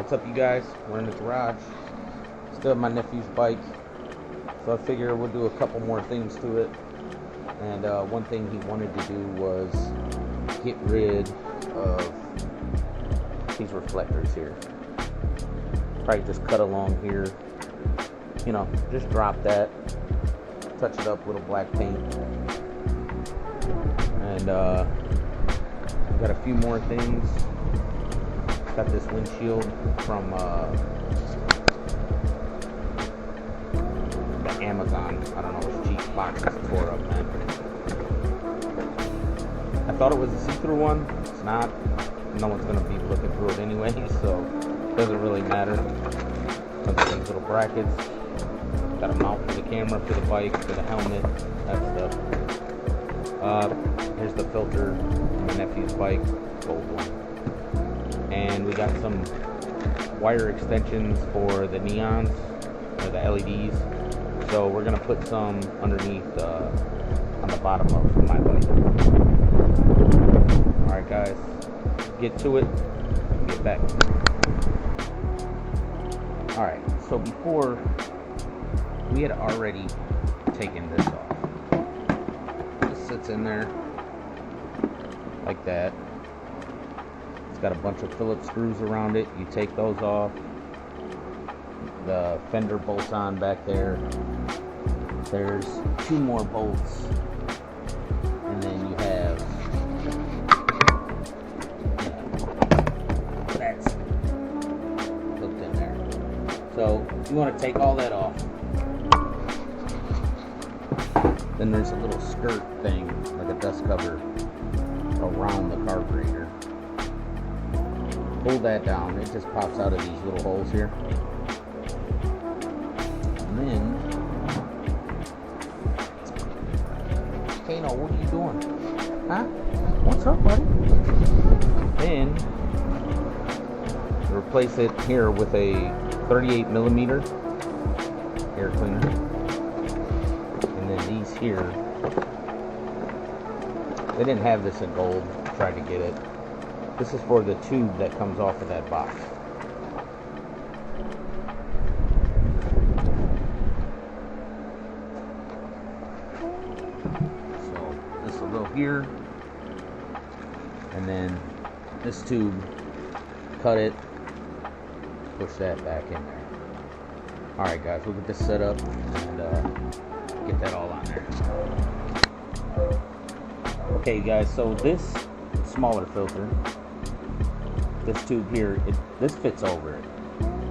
What's up, you guys? We're in the garage. Still have my nephew's bike, so I figure we'll do a couple more things to it. And one thing he wanted to do was get rid of these reflectors here. Probably just cut along here, you know, just drop that, touch it up with a black paint, and got a few more things. Got this windshield from the Amazon. I don't know, which cheap box is tore up, man. I thought it was a see-through one. It's not. No one's gonna be looking through it anyway, so it doesn't really matter. Look at these little brackets. Got a mount for the camera, for the bike, for the helmet, that stuff. Here's the filter on my nephew's bike, gold one. And we got some wire extensions for the neons, or the LEDs. So we're gonna put some underneath on the bottom of my bike. Alright guys, get to it, get back. Alright, so before, we had already taken this off. This sits in there like that. It's got a bunch of Phillips screws around it. You take those off. The fender bolts on back there. There's two more bolts. And then you have that's hooked in there. So you want to take all that off. Then there's a little skirt thing, like a dust cover, around the carburetor. Pull that down, it just pops out of these little holes here. And then, Kano, what are you doing? Huh? What's up, buddy? Then, replace it here with a 38mm air cleaner. And then these here, they didn't have this in gold, tried to get it. This is for the tube that comes off of that box. So this will go here, and then this tube, cut it, push that back in there. Alright guys, we'll get this set up and get that all on there. Okay guys, so this smaller filter, this tube here, this fits over it.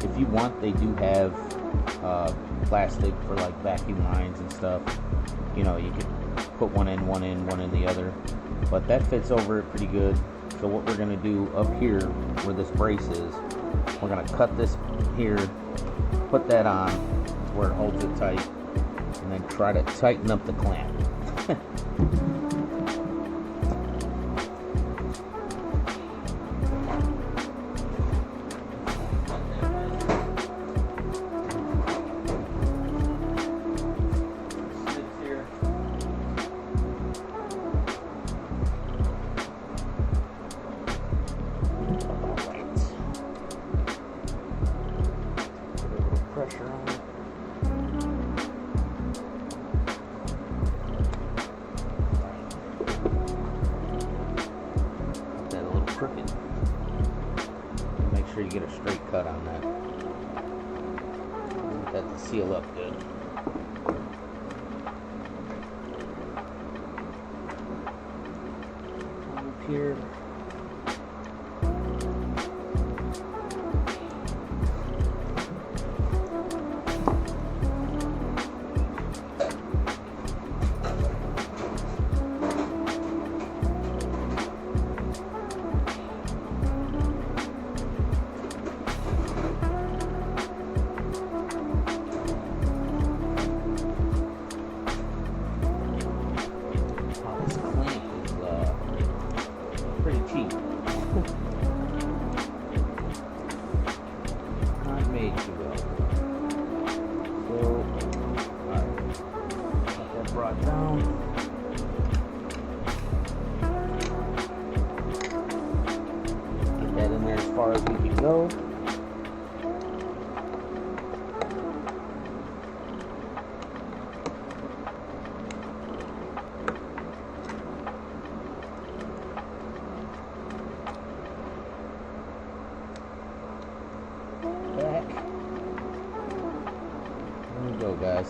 If you want, they do have plastic for like vacuum lines and stuff. You know, you could put one in the other. But that fits over it pretty good. So what we're going to do up here where this brace is, we're going to cut this here, put that on where it holds it tight, and then try to tighten up the clamp. Pressure on it. That a little crooked. Make sure you get a straight cut on that. Want that to seal up good. Up here.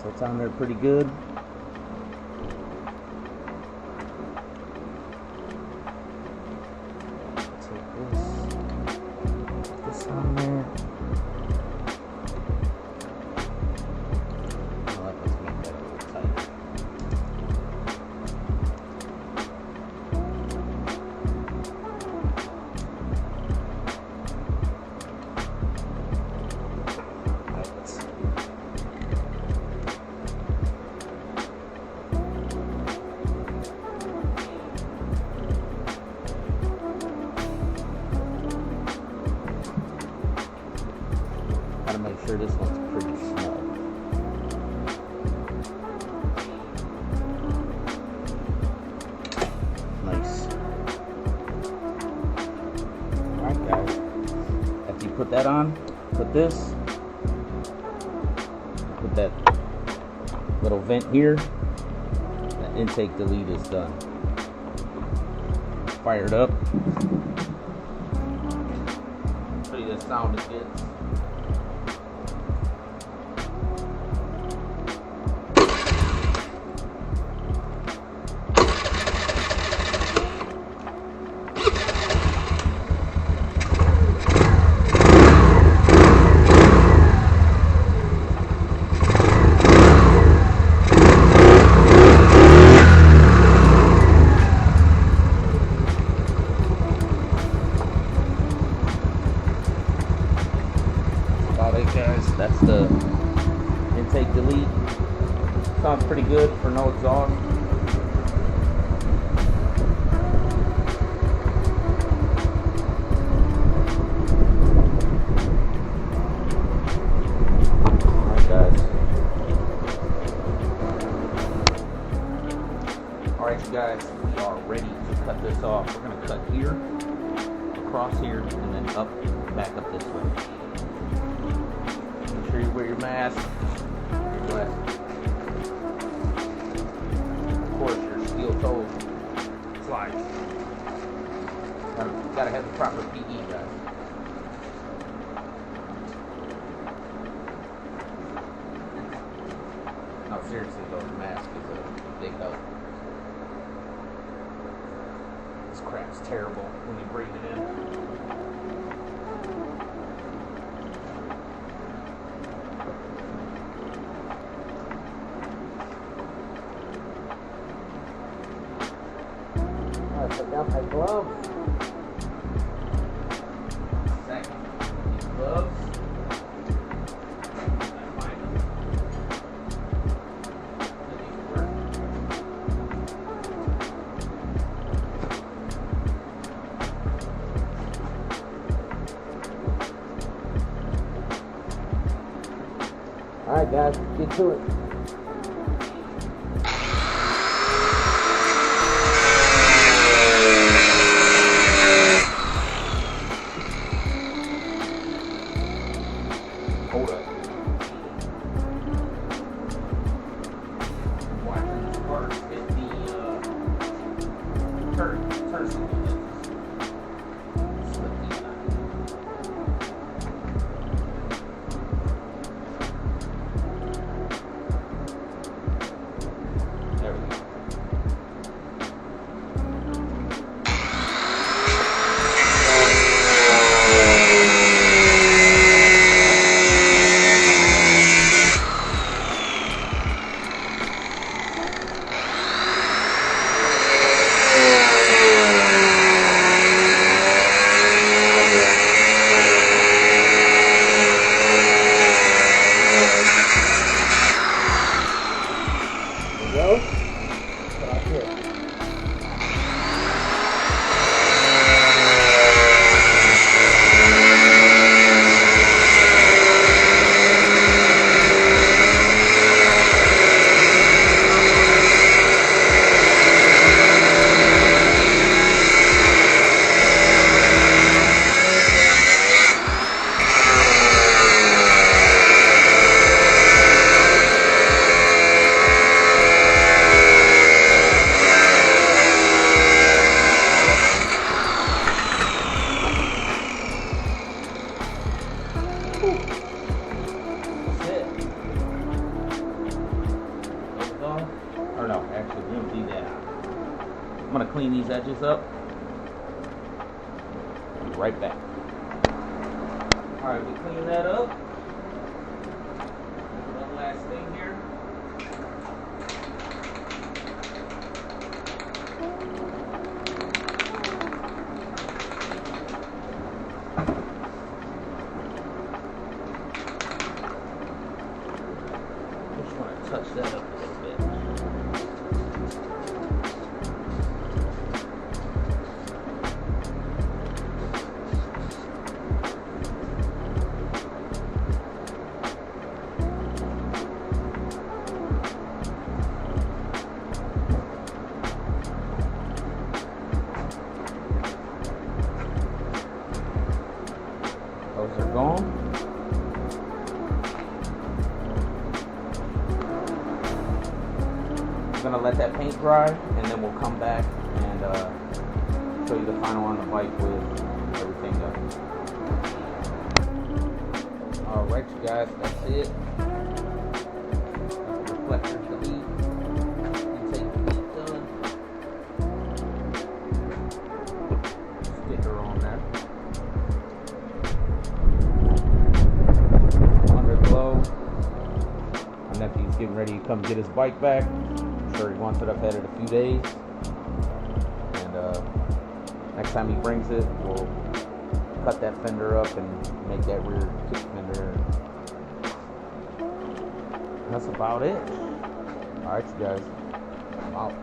so it's on there pretty good. Take this on there. Oh, let's make that a little tighter. Gotta make sure this one's pretty small. Nice. Alright guys, after you put that on, put this, put that little vent here, that intake delete is done. Fire it up. Show you the sound it gets. Guys, that's the intake delete. Sounds pretty good for no exhaust. Alright guys. Alright you guys, we are ready to cut this off. We're going to cut here, across here, and then up, back up this way. Make sure you wear your mask, your glasses. Of course, your steel-toe slides. Gotta have the proper PE, guys. No, seriously though, the mask is a big help. This crap's terrible when you breathe it in. I forgot my gloves. Second, these gloves. Alright guys, get to it. Hold up. Watching this part hit the turn signal. Slip these out. There we go. I'm gonna clean these edges up. Be right back. Alright, we clean that up. One last thing here. Just want to touch that up a little bit. Those are gone. I'm gonna let that paint dry, and then we'll come back and show you the final on the bike with everything done. Alright, you guys, that's it. Got the reflector delete, intake delete done. Sticker on there. Underglow. My nephew's getting ready to come get his bike back. I'm sure he wants it up ahead in a few days. And next time he brings it, we'll cut that fender up and make that rear kick fender. That's about it. Alright, you guys. I'm out.